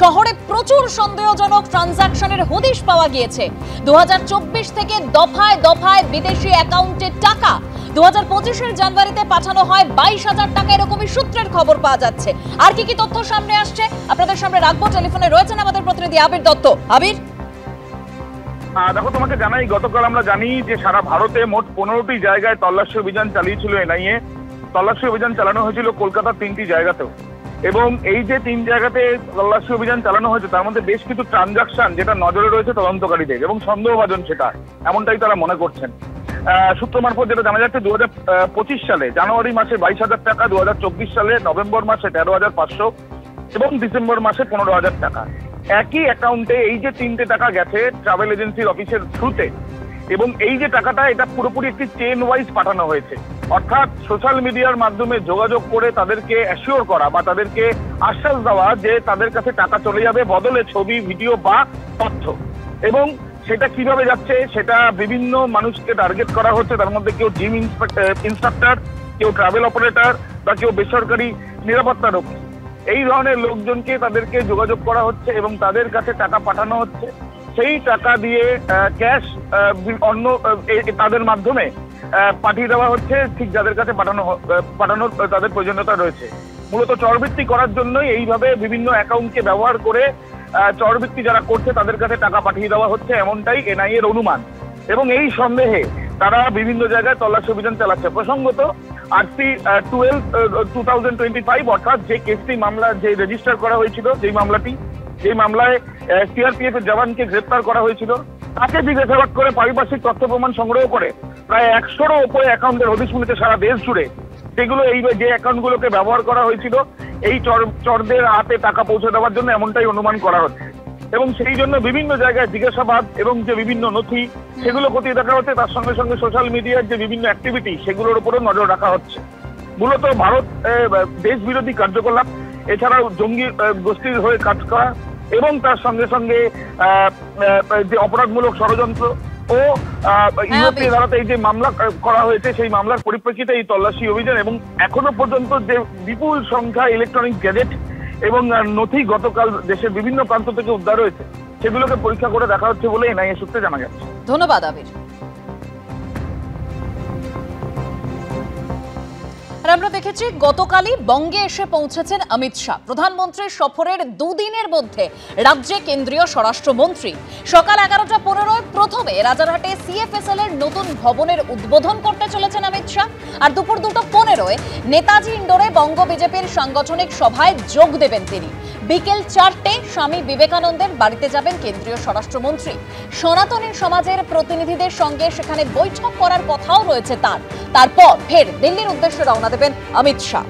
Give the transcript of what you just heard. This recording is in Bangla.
শহরে প্রচুর সন্দেহজনক ট্রানজাকশনের হদিশ পাওয়া গিয়েছে। 2024 থেকে দফায় দফায় বিদেশি অ্যাকাউন্টে টাকা 2025-এর জানুয়ারিতে পাঠানো হয় 22,000 টাকা, এরকমই সূত্রের খবর পাওয়া যাচ্ছে। আর কি তথ্য সামনে আসছে আপনাদের সামনে রাখবো। টেলিফোনে রয়েছেন আমাদের প্রতিনিধি আবির দত্ত। আবির, দেখো, তোমাকে জানাই, গতকাল আমরা জানি যে সারা ভারতে মোট 15টি জায়গায় তল্লাশি অভিযান চালিয়েছিল এনআইএ। তল্লাশি অভিযান চালানো হয়েছিল কলকাতার 3টি জায়গাতেও, এবং এই যে 3 জায়গাতে তল্লাশি অভিযান চালানো হয়েছে তার মধ্যে বেশ কিছু ট্রানজাকশন যেটা নজরে রয়েছে তদন্তকারীদের এবং সন্দেহভাজন সেটা, এমনটাই তারা মনে করছেন। সূত্র মারফত যেটা জানা যাচ্ছে 2025 সালে জানুয়ারি মাসে 22,000 টাকা, 2024 সালে নভেম্বর মাসে 13,500 এবং ডিসেম্বর মাসে 15,000 টাকা একই অ্যাকাউন্টে এই যে 3টে টাকা গেছে ট্রাভেল এজেন্সির অফিসের থ্রুতে, এবং এই যে টাকাটা এটা পুরোপুরি একটি চেন ওয়াইজ পাঠানো হয়েছে। অর্থাৎ সোশ্যাল মিডিয়ার মাধ্যমে যোগাযোগ করে তাদেরকে অ্যাসিওর করা বা তাদেরকে আশ্বাস দেওয়া যে তাদের কাছে টাকা চলে যাবে, বদলে ছবি, ভিডিও বা তথ্য। এবং সেটা কিভাবে যাচ্ছে সেটা বিভিন্ন মানুষকে টার্গেট করা হচ্ছে। তার মধ্যে কেউ জিম ইন্সট্রাক্টর, কেউ ট্রাভেল অপারেটর বা কেউ বেসরকারি নিরাপত্তা রক্ষী, এই ধরনের লোকজনকে তাদেরকে যোগাযোগ করা হচ্ছে এবং তাদের কাছে টাকা পাঠানো হচ্ছে। সেই টাকা দিয়ে ক্যাশ অন্য তাদের মাধ্যমে পাঠিয়ে দেওয়া হচ্ছে ঠিক যাদের কাছে পাঠানোর তাদের প্রয়োজনীয়তা রয়েছে। মূলত চরবৃত্তি করার জন্যই এইভাবে বিভিন্ন অ্যাকাউন্টকে ব্যবহার করে চরবৃত্তি যারা করছে তাদের কাছে টাকা পাঠিয়ে দেওয়া হচ্ছে, এমনটাই এনআইএর অনুমান। এবং এই সন্দেহে তারা বিভিন্ন জায়গায় তল্লাশি অভিযান চালাচ্ছে। প্রসঙ্গত আরসি 12/2025 অর্থাৎ যে কেসটি মামলা যে রেজিস্টার করা হয়েছিল, যেই মামলায় সিআরপিএফ এর জওয়ানকে গ্রেপ্তার করা হয়েছিল, তাকে জিজ্ঞাসাবাদ করে পারিপার্শ্বিক তথ্য প্রমাণ সংগ্রহ করে প্রায় 100-রও উপরে অ্যাকাউন্টের হদিশ মিলেছে সারা দেশ জুড়ে। সেগুলো এই যে অ্যাকাউন্টগুলোকে ব্যবহার করা হয়েছিল এই চরদের হাতে টাকা পৌঁছে দেওয়ার জন্য, এমনটাই অনুমান করা হচ্ছে। এবং সেই জন্য বিভিন্ন জায়গায় জিজ্ঞাসাবাদ এবং যে বিভিন্ন নথি সেগুলো খতিয়ে দেখা হচ্ছে। তার সঙ্গে সঙ্গে সোশ্যাল মিডিয়ার যে বিভিন্ন অ্যাক্টিভিটি সেগুলোর উপরও নজর রাখা হচ্ছে। মূলত ভারত দেশ বিরোধী কার্যকলাপ, এছাড়াও জঙ্গি গোষ্ঠীর হয়ে কাজ করা এবং তার সঙ্গে সঙ্গে যে অপরাধমূলক ষড়যন্ত্র ও ইউরোপীয় আদালতে এই যে মামলা করা হয়েছে সেই মামলার পরিপ্রেক্ষিতে এই তল্লাশি অভিযান। এবং এখনো পর্যন্ত যে বিপুল সংখ্যা ইলেকট্রনিক গ্যাজেট এবং নথি গতকাল দেশের বিভিন্ন প্রান্ত থেকে উদ্ধার হয়েছে, সেগুলোকে পরীক্ষা করে দেখা হচ্ছে বলে এনআইএ সূত্রে জানা যাচ্ছে। ধন্যবাদ আবির। আমরা দেখেছি গতকালই বঙ্গে এসে পৌঁছেছেন অমিত শাহ। প্রধানমন্ত্রীর সফরের দুদিনের মধ্যে রাজ্যে কেন্দ্রীয় স্বরাষ্ট্রমন্ত্রী সকাল 11:15 প্রথমে রাজারহাটে সিএফএসএল এর নতুন ভবনের উদ্বোধন করতে চলেছেন অমিত শাহ, আর দুপুর 2:15 নেতাজি ইন্ডোরে বঙ্গ বিজেপির সাংগঠনিক সভায় যোগ দেবেন তিনি। বিকেল 4টে স্বামী বিবেকানন্দের বাড়িতে যাবেন কেন্দ্রীয় স্বরাষ্ট্রমন্ত্রী। সনাতনী সমাজের প্রতিনিধিদের সঙ্গে সেখানে বৈঠক করার কথাও রয়েছে তার। তারপর ফের দিল্লির উদ্দেশ্যে রওনা দেবেন অমিত শাহ।